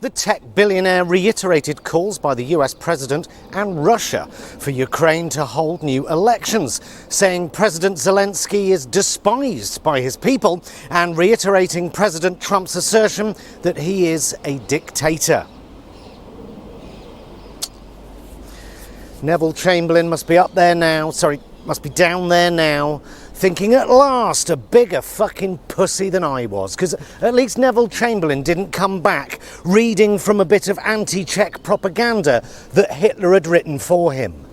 The tech billionaire reiterated calls by the US president and Russia for Ukraine to hold new elections, saying President Zelensky is despised by his people and reiterating President Trump's assertion that he is a dictator. Neville Chamberlain must be down there now, thinking at last a bigger fucking pussy than I was, because at least Neville Chamberlain didn't come back reading from a bit of anti-Czech propaganda that Hitler had written for him.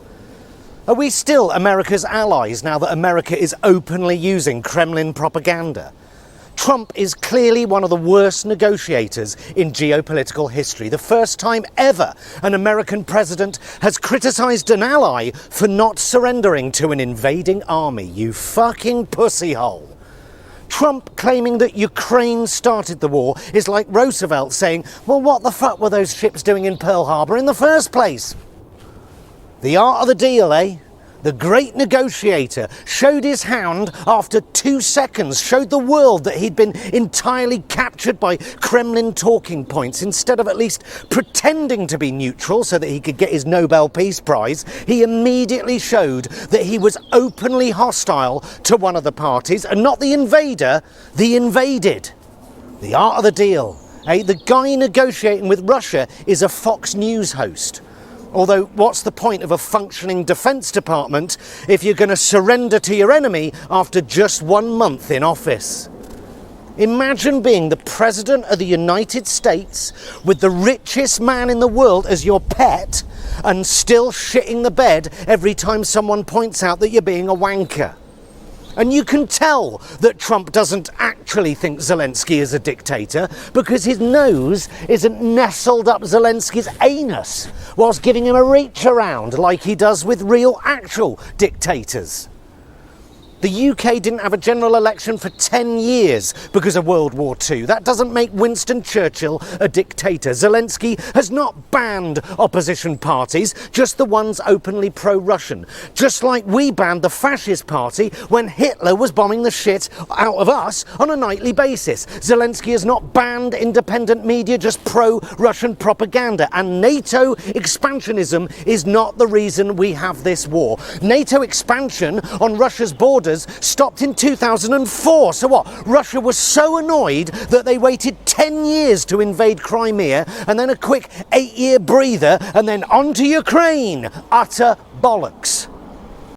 Are we still America's allies now that America is openly using Kremlin propaganda? Trump is clearly one of the worst negotiators in geopolitical history. The first time ever an American president has criticised an ally for not surrendering to an invading army. You fucking pussyhole. Trump claiming that Ukraine started the war is like Roosevelt saying, well, what the fuck were those ships doing in Pearl Harbor in the first place? The art of the deal, eh? The great negotiator showed his hand after 2 seconds, showed the world that he'd been entirely captured by Kremlin talking points. Instead of at least pretending to be neutral so that he could get his Nobel Peace Prize, he immediately showed that he was openly hostile to one of the parties, and not the invader, the invaded. The art of the deal. The guy negotiating with Russia is a Fox News host. Although, what's the point of a functioning Defence Department if you're going to surrender to your enemy after just 1 month in office? Imagine being the President of the United States with the richest man in the world as your pet and still shitting the bed every time someone points out that you're being a wanker. And you can tell that Trump doesn't actually think Zelensky is a dictator because his nose isn't nestled up Zelensky's anus whilst giving him a reach around like he does with real actual dictators. The UK didn't have a general election for 10 years because of World War II. That doesn't make Winston Churchill a dictator. Zelensky has not banned opposition parties, just the ones openly pro-Russian. Just like we banned the fascist party when Hitler was bombing the shit out of us on a nightly basis. Zelensky has not banned independent media, just pro-Russian propaganda. And NATO expansionism is not the reason we have this war. NATO expansion on Russia's borders stopped in 2004. So what? Russia was so annoyed that they waited 10 years to invade Crimea and then a quick 8-year breather and then on to Ukraine. Utter bollocks.